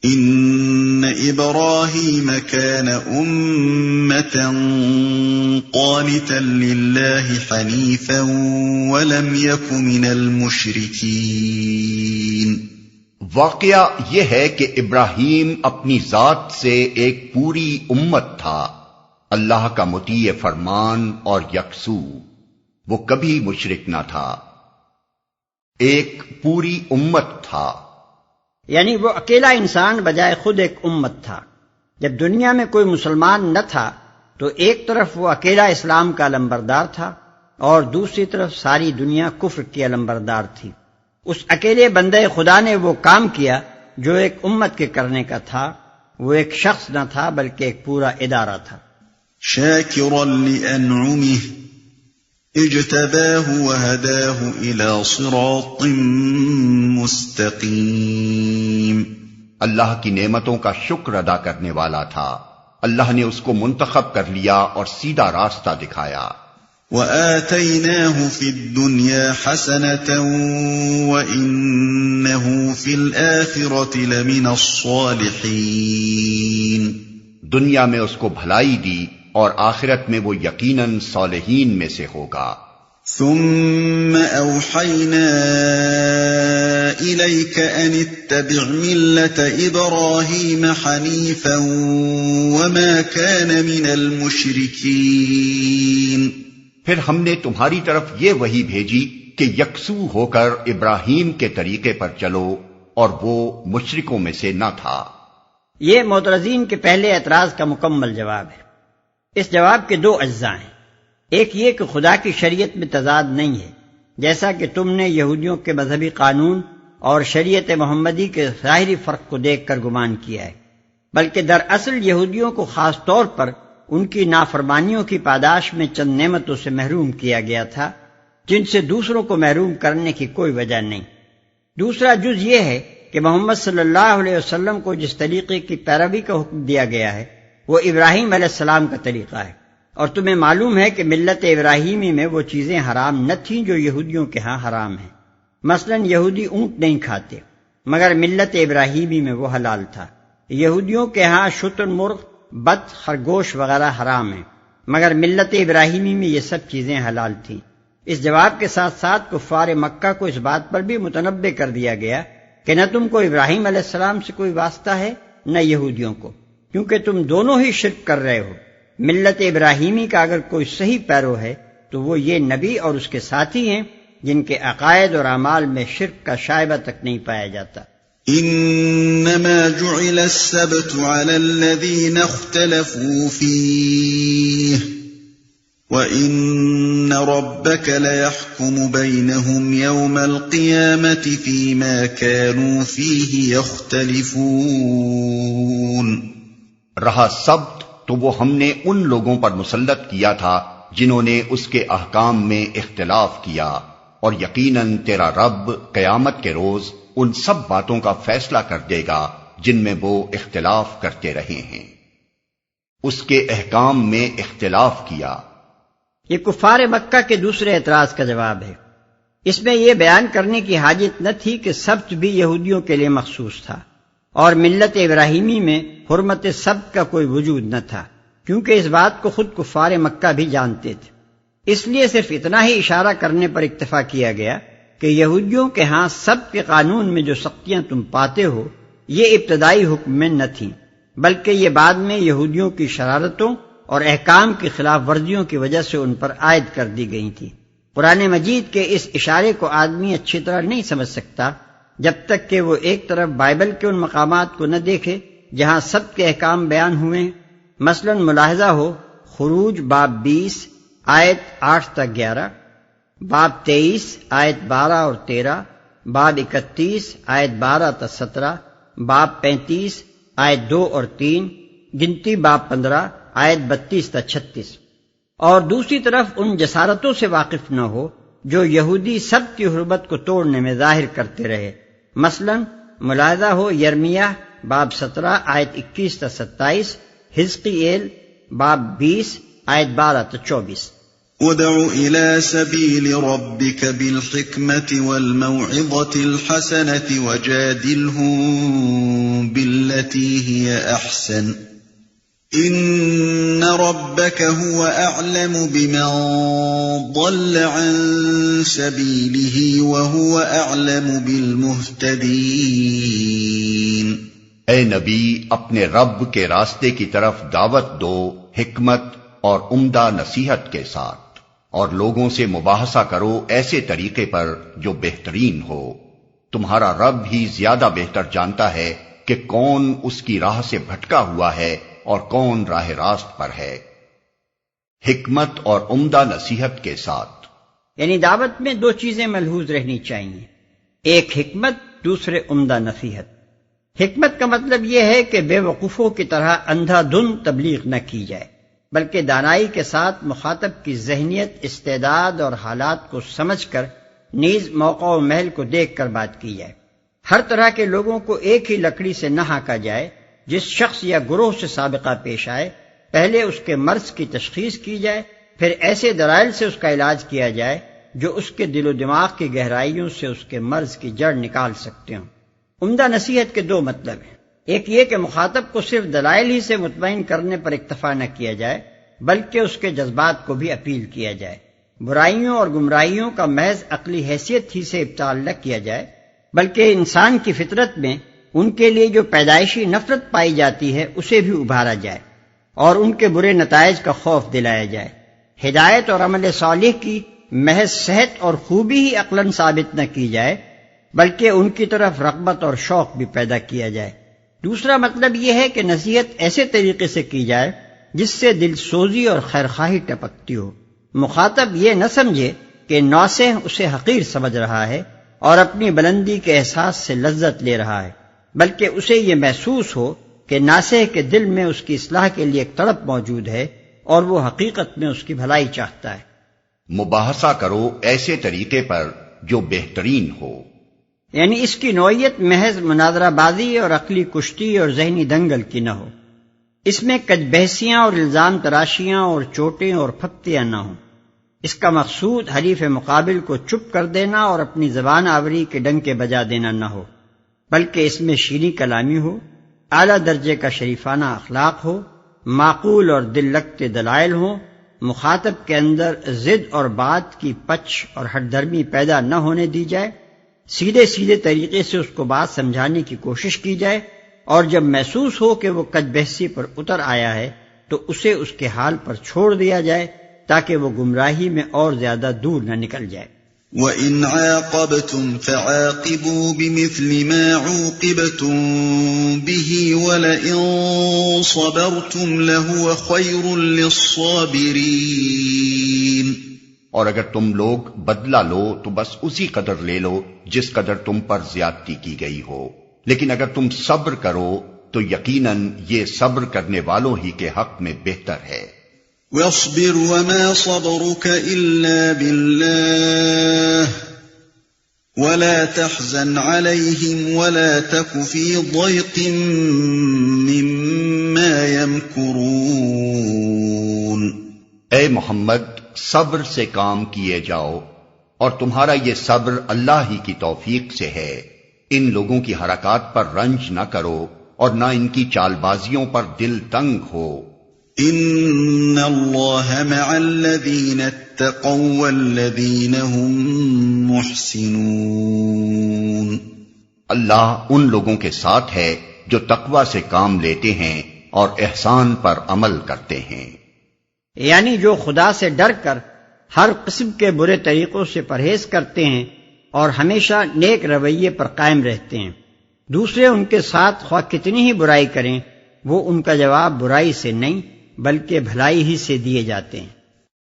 ان ابراہیم كان امة قانتا للہ حنیفا ولم یک من المشرکین۔ واقعہ یہ ہے کہ ابراہیم اپنی ذات سے ایک پوری امت تھا، اللہ کا مطیع فرمان اور یکسو، وہ کبھی مشرک نہ تھا، ایک پوری امت تھا، یعنی وہ اکیلا انسان بجائے خود ایک امت تھا۔ جب دنیا میں کوئی مسلمان نہ تھا تو ایک طرف وہ اکیلا اسلام کا علمبردار تھا اور دوسری طرف ساری دنیا کفر کی علمبردار تھی۔ اس اکیلے بندے خدا نے وہ کام کیا جو ایک امت کے کرنے کا تھا، وہ ایک شخص نہ تھا بلکہ ایک پورا ادارہ تھا۔ شاکرا لانعمه اجتباه وهداه الى صراط مستقیم۔ اللہ کی نعمتوں کا شکر ادا کرنے والا تھا، اللہ نے اس کو منتخب کر لیا اور سیدھا راستہ دکھایا۔ وَآتَيْنَاهُ فِي الدُّنْيَا حَسَنَةً وَإِنَّهُ فِي الْآخِرَةِ لَمِنَ الصَّالِحِينَ۔ دنیا میں اس کو بھلائی دی اور آخرت میں وہ یقیناً صالحین میں سے ہوگا۔ ثُمَّ أَوْحَيْنَا إِلَيْكَ أَنِ اتَّبِعْ مِلَّةَ إِبْرَاهِيمَ حَنِيفًا وَمَا كَانَ مِنَ الْمُشْرِكِينَ۔ پھر ہم نے تمہاری طرف یہ وحی بھیجی کہ یکسو ہو کر ابراہیم کے طریقے پر چلو، اور وہ مشرکوں میں سے نہ تھا۔ یہ معترضین کے پہلے اعتراض کا مکمل جواب ہے۔ اس جواب کے دو اجزاء ہیں، ایک یہ کہ خدا کی شریعت میں تضاد نہیں ہے، جیسا کہ تم نے یہودیوں کے مذہبی قانون اور شریعت محمدی کے ظاہری فرق کو دیکھ کر گمان کیا ہے، بلکہ دراصل یہودیوں کو خاص طور پر ان کی نافرمانیوں کی پاداش میں چند نعمتوں سے محروم کیا گیا تھا جن سے دوسروں کو محروم کرنے کی کوئی وجہ نہیں۔ دوسرا جز یہ ہے کہ محمد صلی اللہ علیہ وسلم کو جس طریقے کی پیروی کا حکم دیا گیا ہے وہ ابراہیم علیہ السلام کا طریقہ ہے، اور تمہیں معلوم ہے کہ ملت ابراہیمی میں وہ چیزیں حرام نہ تھیں جو یہودیوں کے ہاں حرام ہیں۔ مثلا یہودی اونٹ نہیں کھاتے، مگر ملت ابراہیمی میں وہ حلال تھا۔ یہودیوں کے ہاں شتر مرغ، بط، خرگوش وغیرہ حرام ہیں، مگر ملت ابراہیمی میں یہ سب چیزیں حلال تھیں۔ اس جواب کے ساتھ ساتھ کفار مکہ کو اس بات پر بھی متنبہ کر دیا گیا کہ نہ تم کو ابراہیم علیہ السلام سے کوئی واسطہ ہے نہ یہودیوں کو، کیونکہ تم دونوں ہی شرک کر رہے ہو۔ ملت ابراہیمی کا اگر کوئی صحیح پیرو ہے تو وہ یہ نبی اور اس کے ساتھی ہیں جن کے عقائد اور اعمال میں شرک کا شائبہ تک نہیں پایا جاتا۔ انما جعل السبت على الذين اختلفوا فيه وان ربك ليحكم بينهم يوم القيامة فيما كانوا فيه يختلفون۔ رہا سبت تو وہ ہم نے ان لوگوں پر مسلط کیا تھا جنہوں نے اس کے احکام میں اختلاف کیا، اور یقیناً تیرا رب قیامت کے روز ان سب باتوں کا فیصلہ کر دے گا جن میں وہ اختلاف کرتے رہے ہیں۔ اس کے احکام میں اختلاف کیا۔ یہ کفار مکہ کے دوسرے اعتراض کا جواب ہے۔ اس میں یہ بیان کرنے کی حاجت نہ تھی کہ سبت بھی یہودیوں کے لیے مخصوص تھا اور ملت ابراہیمی میں حرمت سبت کا کوئی وجود نہ تھا، کیونکہ اس بات کو خود کفار مکہ بھی جانتے تھے۔ اس لیے صرف اتنا ہی اشارہ کرنے پر اکتفا کیا گیا کہ یہودیوں کے ہاں سبت کے قانون میں جو سختیاں تم پاتے ہو یہ ابتدائی حکم میں نہ تھیں، بلکہ یہ بعد میں یہودیوں کی شرارتوں اور احکام کی خلاف ورزیوں کی وجہ سے ان پر عائد کر دی گئی تھی۔ قرآن مجید کے اس اشارے کو آدمی اچھی طرح نہیں سمجھ سکتا جب تک کہ وہ ایک طرف بائبل کے ان مقامات کو نہ دیکھے جہاں سب کے احکام بیان ہوئے ہیں۔ مثلا ملاحظہ ہو خروج باب 20 آیت 8 تک 11، باب 23 آیت 12 اور 13، باب 31 آیت 12 تا 17، باب 35 آیت 2 اور 3، گنتی باب 15 آیت 32 تا 36۔ اور دوسری طرف ان جسارتوں سے واقف نہ ہو جو یہودی سب کی حرمت کو توڑنے میں ظاہر کرتے رہے۔ مثلا ملاحظہ ہو یرمیہ باب 17 آیت 21 تا 27، حزقیل باب 20 آیت 12 تا 24۔ ادع إلى سبيل ربك بالحكمة والموعظة الحسنة وجادلهم بالتي بالتي هي أحسن إن ربك هو أعلم بمن ضل عن سبيله وهو أعلم بالمهتدين۔ اے نبی، اپنے رب کے راستے کی طرف دعوت دو حکمت اور عمدہ نصیحت کے ساتھ، اور لوگوں سے مباحثہ کرو ایسے طریقے پر جو بہترین ہو۔ تمہارا رب ہی زیادہ بہتر جانتا ہے کہ کون اس کی راہ سے بھٹکا ہوا ہے اور کون راہ راست پر ہے۔ حکمت اور عمدہ نصیحت کے ساتھ، یعنی دعوت میں دو چیزیں ملحوظ رہنی چاہیے، ایک حکمت، دوسرے عمدہ نصیحت۔ حکمت کا مطلب یہ ہے کہ بے وقوفوں کی طرح اندھا دھند تبلیغ نہ کی جائے، بلکہ دانائی کے ساتھ مخاطب کی ذہنیت، استعداد اور حالات کو سمجھ کر نیز موقع و محل کو دیکھ کر بات کی جائے۔ ہر طرح کے لوگوں کو ایک ہی لکڑی سے نہ ہانکا جائے۔ جس شخص یا گروہ سے سابقہ پیش آئے، پہلے اس کے مرض کی تشخیص کی جائے، پھر ایسے دلائل سے اس کا علاج کیا جائے جو اس کے دل و دماغ کی گہرائیوں سے اس کے مرض کی جڑ نکال سکتے ہوں۔ عمدہ نصیحت کے دو مطلب ہیں، ایک یہ کہ مخاطب کو صرف دلائل ہی سے مطمئن کرنے پر اکتفا نہ کیا جائے، بلکہ اس کے جذبات کو بھی اپیل کیا جائے۔ برائیوں اور گمراہیوں کا محض عقلی حیثیت ہی سے ابطال نہ کیا جائے، بلکہ انسان کی فطرت میں ان کے لیے جو پیدائشی نفرت پائی جاتی ہے اسے بھی ابھارا جائے اور ان کے برے نتائج کا خوف دلایا جائے۔ ہدایت اور عمل صالح کی محض صحت اور خوبی ہی عقلاً ثابت نہ کی جائے، بلکہ ان کی طرف رغبت اور شوق بھی پیدا کیا جائے۔ دوسرا مطلب یہ ہے کہ نصیحت ایسے طریقے سے کی جائے جس سے دل سوزی اور خیرخواہی ٹپکتی ہو۔ مخاطب یہ نہ سمجھے کہ ناصح اسے حقیر سمجھ رہا ہے اور اپنی بلندی کے احساس سے لذت لے رہا ہے، بلکہ اسے یہ محسوس ہو کہ ناصح کے دل میں اس کی اصلاح کے لیے ایک تڑپ موجود ہے اور وہ حقیقت میں اس کی بھلائی چاہتا ہے۔ مباحثہ کرو ایسے طریقے پر جو بہترین ہو، یعنی اس کی نوعیت محض مناظرہ بازی اور عقلی کشتی اور ذہنی دنگل کی نہ ہو، اس میں کج بحثیاں اور الزام تراشیاں اور چوٹیں اور پھپتیاں نہ ہوں۔ اس کا مقصود حریف مقابل کو چپ کر دینا اور اپنی زبان آوری کے ڈنکے بجا دینا نہ ہو، بلکہ اس میں شیریں کلامی ہو، اعلیٰ درجے کا شریفانہ اخلاق ہو، معقول اور دل لگتے دلائل ہوں، مخاطب کے اندر ضد اور بات کی پچ اور ہٹ درمی پیدا نہ ہونے دی جائے، سیدھے سیدھے طریقے سے اس کو بات سمجھانے کی کوشش کی جائے، اور جب محسوس ہو کہ وہ کج بحثی پر اتر آیا ہے تو اسے اس کے حال پر چھوڑ دیا جائے تاکہ وہ گمراہی میں اور زیادہ دور نہ نکل جائے۔ وَإِنْ عَاقَبْتُمْ فَعَاقِبُوا بِمِثْلِ مَا عُوقِبْتُمْ بِهِ وَلَئِنْ صَبَرْتُمْ لَهُوَ خَيْرٌ لِلصَّابِرِينَ۔ اور اگر تم لوگ بدلہ لو تو بس اسی قدر لے لو جس قدر تم پر زیادتی کی گئی ہو، لیکن اگر تم صبر کرو تو یقیناً یہ صبر کرنے والوں ہی کے حق میں بہتر ہے۔ وَاصْبِرْ وَمَا صَبْرُكَ إِلَّا بِاللَّهِ وَلَا تَحْزَنْ عَلَيْهِمْ وَلَا تَكُ فِي ضَيْقٍ مِّمَّا يَمْكُرُونَ۔ اے محمد، صبر سے کام کیے جاؤ، اور تمہارا یہ صبر اللہ ہی کی توفیق سے ہے۔ ان لوگوں کی حرکات پر رنج نہ کرو اور نہ ان کی چال بازیوں پر دل تنگ ہو۔ ان اللہ مع الذین اتقوا والذین هم محسنون۔ اللہ ان لوگوں کے ساتھ ہے جو تقوی سے کام لیتے ہیں اور احسان پر عمل کرتے ہیں، یعنی جو خدا سے ڈر کر ہر قسم کے برے طریقوں سے پرہیز کرتے ہیں اور ہمیشہ نیک رویے پر قائم رہتے ہیں۔ دوسرے ان کے ساتھ خواہ کتنی ہی برائی کریں، وہ ان کا جواب برائی سے نہیں بلکہ بھلائی ہی سے دیے جاتے ہیں۔